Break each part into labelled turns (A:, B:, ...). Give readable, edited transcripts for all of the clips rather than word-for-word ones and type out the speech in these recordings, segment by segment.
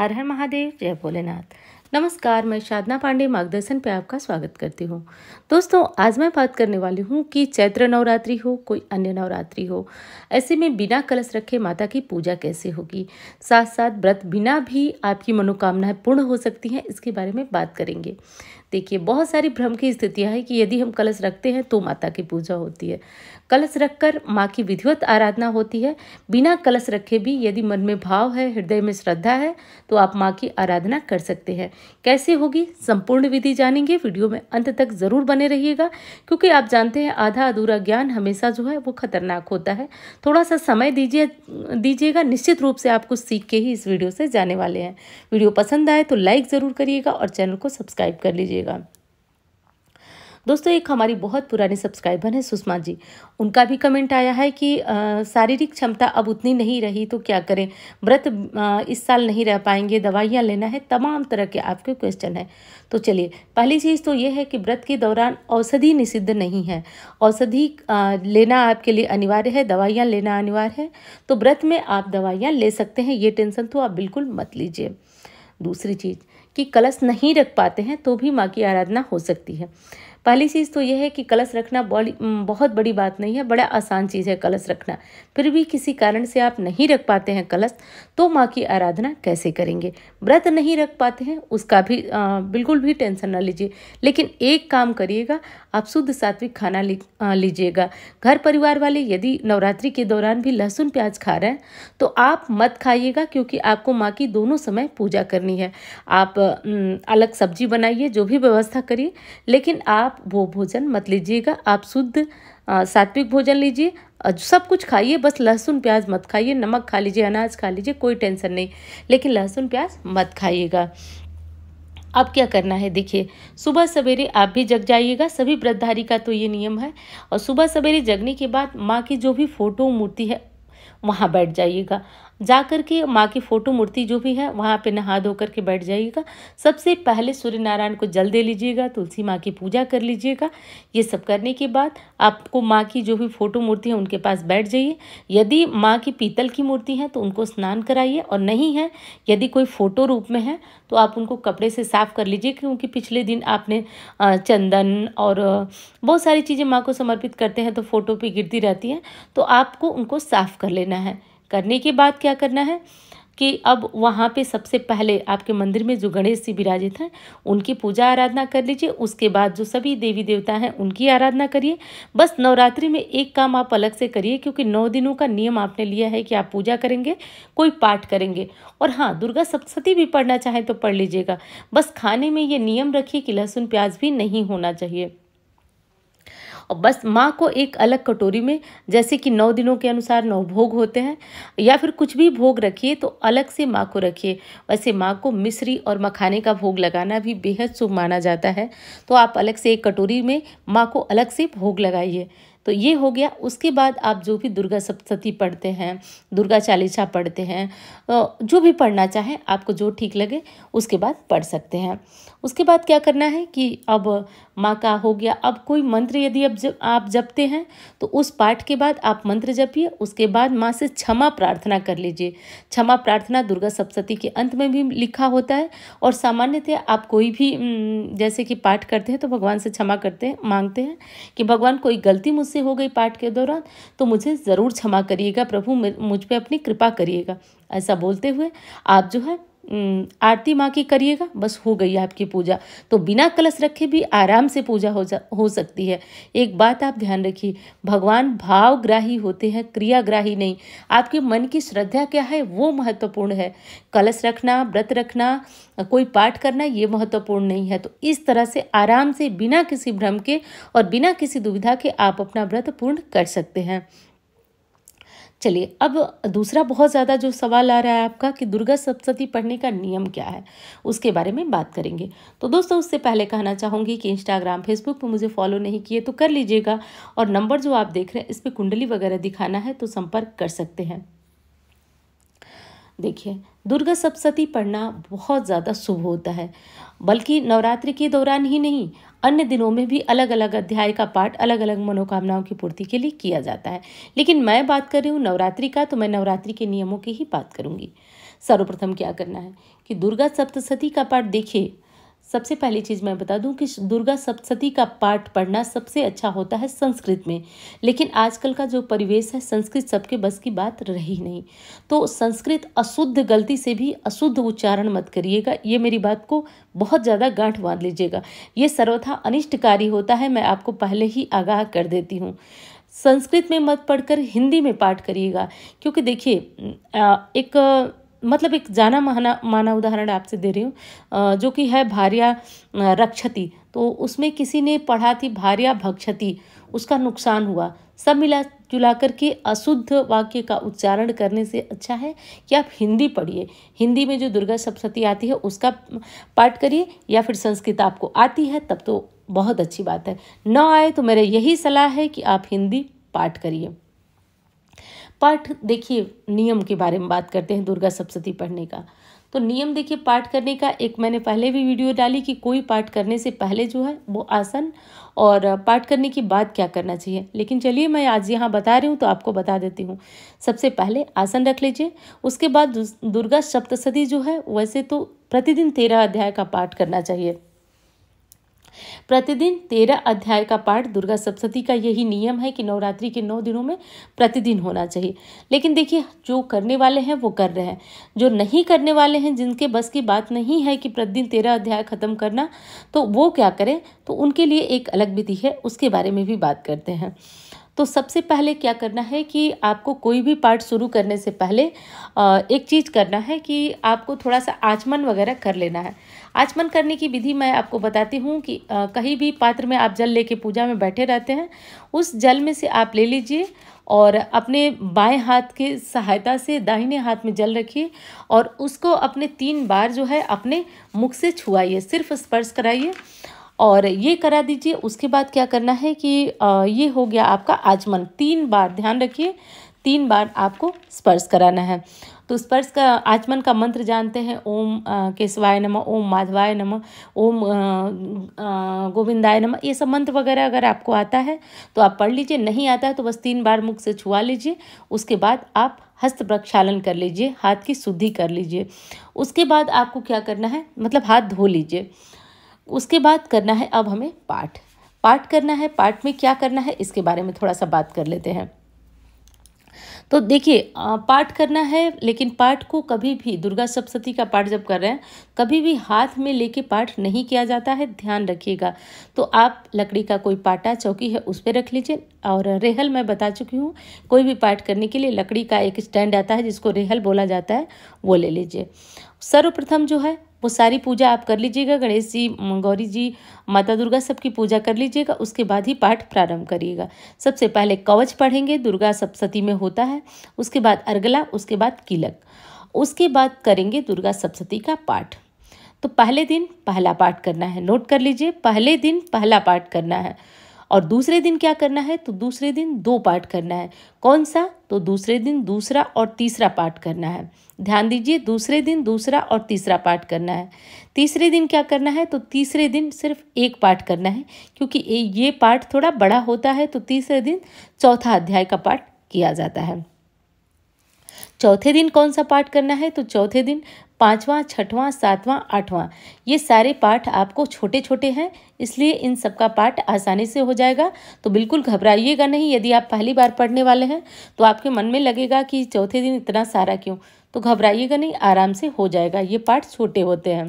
A: हर हर महादेव, जय भोलेनाथ। नमस्कार, मैं साधना पांडे मार्गदर्शन पे आपका स्वागत करती हूँ। दोस्तों, आज मैं बात करने वाली हूँ कि चैत्र नवरात्रि हो, कोई अन्य नवरात्रि हो, ऐसे में बिना कलश रखे माता की पूजा कैसे होगी। साथ साथ व्रत बिना भी आपकी मनोकामनाएं पूर्ण हो सकती हैं, इसके बारे में बात करेंगे। देखिए, बहुत सारी भ्रम की स्थितियां हैं कि यदि हम कलश रखते हैं तो माता की पूजा होती है। कलश रखकर माँ की विधिवत आराधना होती है। बिना कलश रखे भी यदि मन में भाव है, हृदय में श्रद्धा है, तो आप माँ की आराधना कर सकते हैं। कैसे होगी, संपूर्ण विधि जानेंगे। वीडियो में अंत तक जरूर बने रहिएगा, क्योंकि आप जानते हैं आधा अधूरा ज्ञान हमेशा जो है वो खतरनाक होता है। थोड़ा सा समय दीजिएगा, निश्चित रूप से आप कुछ सीख के ही इस वीडियो से जाने वाले हैं। वीडियो पसंद आए तो लाइक जरूर करिएगा और चैनल को सब्सक्राइब कर लीजिएगा। दोस्तों, एक हमारी बहुत पुरानी सब्सक्राइबर है सुषमा जी, उनका भी कमेंट आया है कि शारीरिक क्षमता अब उतनी नहीं रही तो क्या करें, व्रत इस साल नहीं रह पाएंगे, दवाइयाँ लेना है, तमाम तरह के आपके क्वेश्चन है। तो चलिए, पहली चीज़ तो ये है कि व्रत के दौरान औषधि निषिद्ध नहीं है। औषधि लेना आपके लिए अनिवार्य है, दवाइयाँ लेना अनिवार्य है। तो व्रत में आप दवाइयाँ ले सकते हैं, ये टेंशन तो आप बिल्कुल मत लीजिए। दूसरी चीज़ कि कलश नहीं रख पाते हैं तो भी माँ की आराधना हो सकती है। पहली चीज़ तो यह है कि कलश रखना बहुत बड़ी बात नहीं है, बड़ा आसान चीज़ है कलश रखना। फिर भी किसी कारण से आप नहीं रख पाते हैं कलश, तो माँ की आराधना कैसे करेंगे। व्रत नहीं रख पाते हैं उसका भी बिल्कुल भी टेंशन ना लीजिए, लेकिन एक काम करिएगा, आप शुद्ध सात्विक खाना लीजिएगा। घर परिवार वाले यदि नवरात्रि के दौरान भी लहसुन प्याज खा रहे हैं तो आप मत खाइएगा, क्योंकि आपको माँ की दोनों समय पूजा करनी है। आप अलग सब्जी बनाइए, जो भी व्यवस्था करिए, लेकिन आप वो भोजन मत लीजिएगा। आप शुद्ध सात्विक भोजन लीजिए, सब कुछ खाइए, बस लहसुन प्याज मत खाइए। नमक खा लीजिए, अनाज खा लीजिए, कोई टेंशन नहीं, लेकिन लहसुन प्याज मत खाइएगा। अब क्या करना है, देखिए, सुबह सवेरे आप भी जग जाइएगा, सभी व्रतधारी का तो ये नियम है। और सुबह सवेरे जगने के बाद माँ की जो भी फोटो मूर्ति है वहाँ बैठ जाइएगा। जा कर के माँ की फोटो मूर्ति जो भी है वहाँ पे नहा धो करके बैठ जाइएगा। सबसे पहले सूर्य नारायण को जल दे लीजिएगा, तुलसी माँ की पूजा कर लीजिएगा। ये सब करने के बाद आपको माँ की जो भी फोटो मूर्ति है उनके पास बैठ जाइए। यदि माँ की पीतल की मूर्ति है तो उनको स्नान कराइए, और नहीं है, यदि कोई फोटो रूप में है तो आप उनको कपड़े से साफ कर लीजिए, क्योंकि पिछले दिन आपने चंदन और बहुत सारी चीज़ें माँ को समर्पित करते हैं तो फोटो पे गिरती रहती हैं, तो आपको उनको साफ कर लेना है। करने के बाद क्या करना है कि अब वहाँ पे सबसे पहले आपके मंदिर में जो गणेश जी विराजित हैं उनकी पूजा आराधना कर लीजिए। उसके बाद जो सभी देवी देवता हैं उनकी आराधना करिए। बस नवरात्रि में एक काम आप अलग से करिए, क्योंकि 9 दिनों का नियम आपने लिया है कि आप पूजा करेंगे, कोई पाठ करेंगे। और हाँ, दुर्गा सप्तशती भी पढ़ना चाहे तो पढ़ लीजिएगा। बस खाने में ये नियम रखिए कि लहसुन प्याज भी नहीं होना चाहिए। और बस माँ को एक अलग कटोरी में, जैसे कि 9 दिनों के अनुसार 9 भोग होते हैं, या फिर कुछ भी भोग रखिए तो अलग से माँ को रखिए। वैसे माँ को मिश्री और मखाने का भोग लगाना भी बेहद शुभ माना जाता है, तो आप अलग से एक कटोरी में माँ को अलग से भोग लगाइए। तो ये हो गया। उसके बाद आप जो भी दुर्गा सप्तशती पढ़ते हैं, दुर्गा चालीसा पढ़ते हैं, जो भी पढ़ना चाहें, आपको जो ठीक लगे उसके बाद पढ़ सकते हैं। उसके बाद क्या करना है कि अब माँ का हो गया। अब कोई मंत्र यदि आप जपते हैं तो उस पाठ के बाद आप मंत्र जपिए। उसके बाद माँ से क्षमा प्रार्थना कर लीजिए। क्षमा प्रार्थना दुर्गा सप्तशती के अंत में भी लिखा होता है, और सामान्यतः आप कोई भी जैसे कि पाठ करते हैं तो भगवान से क्षमा करते हैं, मांगते हैं कि भगवान कोई गलती मुझसे हो गई पाठ के दौरान तो मुझे ज़रूर क्षमा करिएगा, प्रभु मुझ पे अपनी कृपा करिएगा। ऐसा बोलते हुए आप जो है आरती माँ की करिएगा। बस हो गई आपकी पूजा। तो बिना कलश रखे भी आराम से पूजा हो सकती है। एक बात आप ध्यान रखिए, भगवान भावग्राही होते हैं, क्रियाग्राही नहीं। आपके मन की श्रद्धा क्या है वो महत्वपूर्ण है। कलश रखना, व्रत रखना, कोई पाठ करना ये महत्वपूर्ण नहीं है। तो इस तरह से आराम से बिना किसी भ्रम के और बिना किसी दुविधा के आप अपना व्रत पूर्ण कर सकते हैं। चलिए, अब दूसरा बहुत ज़्यादा जो सवाल आ रहा है आपका कि दुर्गा सप्तशती पढ़ने का नियम क्या है, उसके बारे में बात करेंगे। तो दोस्तों, उससे पहले कहना चाहूँगी कि इंस्टाग्राम, फेसबुक पर मुझे फॉलो नहीं किए तो कर लीजिएगा, और नंबर जो आप देख रहे हैं इस पर कुंडली वगैरह दिखाना है तो संपर्क कर सकते हैं। देखिए, दुर्गा सप्तशती पढ़ना बहुत ज़्यादा शुभ होता है, बल्कि नवरात्रि के दौरान ही नहीं, अन्य दिनों में भी अलग अलग अध्याय का पाठ अलग अलग मनोकामनाओं की पूर्ति के लिए किया जाता है। लेकिन मैं बात कर रही हूँ नवरात्रि का, तो मैं नवरात्रि के नियमों की ही बात करूँगी। सर्वप्रथम क्या करना है कि दुर्गा सप्तशती का पाठ देखिए। सबसे पहली चीज़ मैं बता दूं कि दुर्गा सप्तशती का पाठ पढ़ना सबसे अच्छा होता है संस्कृत में, लेकिन आजकल का जो परिवेश है संस्कृत सबके बस की बात रही नहीं। तो संस्कृत अशुद्ध, गलती से भी अशुद्ध उच्चारण मत करिएगा, ये मेरी बात को बहुत ज़्यादा गांठ बांध लीजिएगा। ये सर्वथा अनिष्टकारी होता है, मैं आपको पहले ही आगाह कर देती हूँ। संस्कृत में मत पढ़कर हिंदी में पाठ करिएगा, क्योंकि देखिए एक मतलब एक जाना माना उदाहरण आपसे दे रही हूँ, जो कि है भार्या रक्षति। तो उसमें किसी ने पढ़ा थी भार्या भक्षति, उसका नुकसान हुआ। सब मिला जुला करके अशुद्ध वाक्य का उच्चारण करने से अच्छा है कि आप हिंदी पढ़िए। हिंदी में जो दुर्गा सप्तशती आती है उसका पाठ करिए, या फिर संस्कृत आपको आती है तब तो बहुत अच्छी बात है, न आए तो मेरा यही सलाह है कि आप हिंदी पाठ करिए। पाठ देखिए, नियम के बारे में बात करते हैं दुर्गा सप्तशती पढ़ने का। तो नियम देखिए, पाठ करने का एक मैंने पहले भी वीडियो डाली कि कोई पाठ करने से पहले जो है वो आसन, और पाठ करने के बाद क्या करना चाहिए। लेकिन चलिए मैं आज यहाँ बता रही हूँ तो आपको बता देती हूँ। सबसे पहले आसन रख लीजिए, उसके बाद दुर्गा सप्तशती जो है वैसे तो प्रतिदिन 13 अध्याय का पाठ करना चाहिए। प्रतिदिन 13 अध्याय का पाठ दुर्गा सप्तशती का यही नियम है कि नवरात्रि के 9 दिनों में प्रतिदिन होना चाहिए। लेकिन देखिए, जो करने वाले हैं वो कर रहे हैं, जो नहीं करने वाले हैं, जिनके बस की बात नहीं है कि प्रतिदिन 13 अध्याय खत्म करना, तो वो क्या करें, तो उनके लिए एक अलग विधि है, उसके बारे में भी बात करते हैं। तो सबसे पहले क्या करना है कि आपको कोई भी पाठ शुरू करने से पहले एक चीज़ करना है कि आपको थोड़ा सा आचमन वगैरह कर लेना है। आचमन करने की विधि मैं आपको बताती हूँ कि कहीं भी पात्र में आप जल लेके पूजा में बैठे रहते हैं, उस जल में से आप ले लीजिए और अपने बाएं हाथ की सहायता से दाहिने हाथ में जल रखिए और उसको अपने 3 बार जो है अपने मुख से छुआइए, सिर्फ स्पर्श कराइए और ये करा दीजिए। उसके बाद क्या करना है कि ये हो गया आपका आचमन। 3 बार, ध्यान रखिए, 3 बार आपको स्पर्श कराना है। तो स्पर्श का, आचमन का मंत्र जानते हैं, ओम केशवाय नमः, ओम माधवाय नमः, ओम गोविंदाय नमः। ये सब मंत्र वगैरह अगर आपको आता है तो आप पढ़ लीजिए, नहीं आता है तो बस 3 बार मुख से छुआ लीजिए। उसके बाद आप हस्त प्रक्षालन कर लीजिए, हाथ की शुद्धि कर लीजिए। उसके बाद आपको क्या करना है, मतलब हाथ धो लीजिए। उसके बाद करना है अब हमें पाठ करना है। पाठ में क्या करना है इसके बारे में थोड़ा सा बात कर लेते हैं। तो देखिए, पाठ करना है, लेकिन पाठ को कभी भी, दुर्गा सप्तशती का पाठ जब कर रहे हैं, कभी भी हाथ में लेके पाठ नहीं किया जाता है, ध्यान रखिएगा। तो आप लकड़ी का कोई पाटा, चौकी है, उस पर रख लीजिए। और रेहल मैं बता चुकी हूँ, कोई भी पाठ करने के लिए लकड़ी का एक स्टैंड आता है जिसको रेहल बोला जाता है, वो ले लीजिए। सर्वप्रथम जो है वो सारी पूजा आप कर लीजिएगा, गणेश जी, गौरी जी, माता दुर्गा सबकी पूजा कर लीजिएगा। उसके बाद ही पाठ प्रारंभ करिएगा। सबसे पहले कवच पढ़ेंगे, दुर्गा सप्तशती में होता है। उसके बाद अर्गला, उसके बाद कीलक, उसके बाद करेंगे दुर्गा सप्तशती का पाठ। तो पहले दिन पहला पाठ करना है, नोट कर लीजिए, पहले दिन पहला पाठ करना है। और दूसरे दिन क्या करना है, तो दूसरे दिन 2 पाठ करना है। कौन सा, तो दूसरे दिन दूसरा और तीसरा पाठ करना है। ध्यान दीजिए, दूसरे दिन दूसरा और तीसरा पाठ करना है। तीसरे दिन क्या करना है, तो तीसरे दिन सिर्फ 1 पाठ करना है, क्योंकि ये पाठ थोड़ा बड़ा होता है। तो तीसरे दिन चौथा अध्याय का पाठ किया जाता है। चौथे दिन कौन सा पाठ करना है, तो चौथे दिन 5वां, 6वां, 7वां, 8वां, ये सारे पाठ आपको छोटे छोटे हैं, इसलिए इन सब का पाठ आसानी से हो जाएगा। तो बिल्कुल घबराइएगा नहीं। यदि आप पहली बार पढ़ने वाले हैं तो आपके मन में लगेगा कि चौथे दिन इतना सारा क्यों, तो घबराइएगा नहीं, आराम से हो जाएगा। ये पाठ छोटे होते हैं।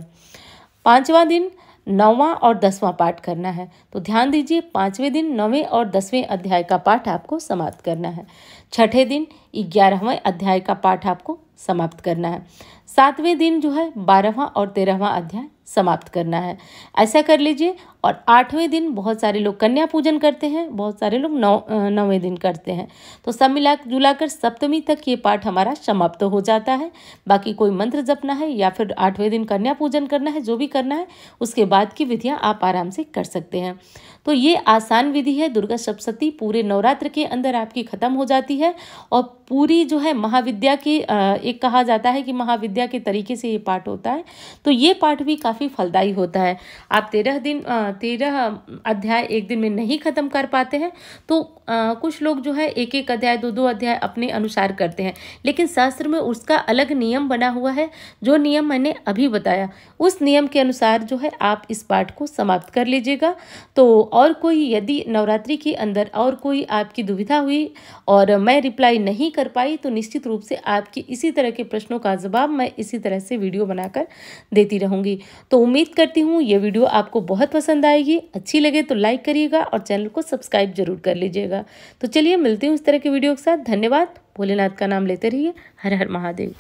A: 5वां दिन 9वां और 10वां पाठ करना है। तो ध्यान दीजिए, 5वें दिन 9वें और 10वें अध्याय का पाठ आपको समाप्त करना है। 6ठे दिन 11वें अध्याय का पाठ आपको समाप्त करना है। 7वें दिन जो है 12वां और 13वां अध्याय समाप्त करना है। ऐसा कर लीजिए। और 8वें दिन बहुत सारे लोग कन्या पूजन करते हैं, बहुत सारे लोग 9वें दिन करते हैं। तो सब मिला जुलाकर सप्तमी तक ये पाठ हमारा समाप्त हो जाता है। बाकी कोई मंत्र जपना है या फिर 8वें दिन कन्या पूजन करना है, जो भी करना है, उसके बाद की विधियां आप आराम से कर सकते हैं। तो ये आसान विधि है। दुर्गा सप्तशती पूरे नवरात्र के अंदर आपकी खत्म हो जाती है और पूरी जो है महाविद्या की एक कहा जाता है कि महाविद्या के तरीके से ये पाठ होता है। तो ये पाठ भी काफ़ी फलदायी होता है। आप 13 अध्याय एक दिन में नहीं खत्म कर पाते हैं तो कुछ लोग जो है एक एक अध्याय 2-2 अध्याय अपने अनुसार करते हैं, लेकिन शास्त्र में उसका अलग नियम बना हुआ है। जो नियम मैंने अभी बताया उस नियम के अनुसार जो है आप इस पाठ को समाप्त कर लीजिएगा। तो और कोई यदि नवरात्रि के अंदर और कोई आपकी दुविधा हुई और मैं रिप्लाई नहीं कर पाई तो निश्चित रूप से आपकी इसी तरह के प्रश्नों का जवाब मैं इसी तरह से वीडियो बनाकर देती रहूँगी। तो उम्मीद करती हूँ ये वीडियो आपको बहुत पसंद आएगी। अच्छी लगे तो लाइक करिएगा और चैनल को सब्सक्राइब जरूर कर लीजिएगा। तो चलिए मिलती हूँ इस तरह के वीडियो के साथ। धन्यवाद। भोलेनाथ का नाम लेते रहिए। हर हर महादेव।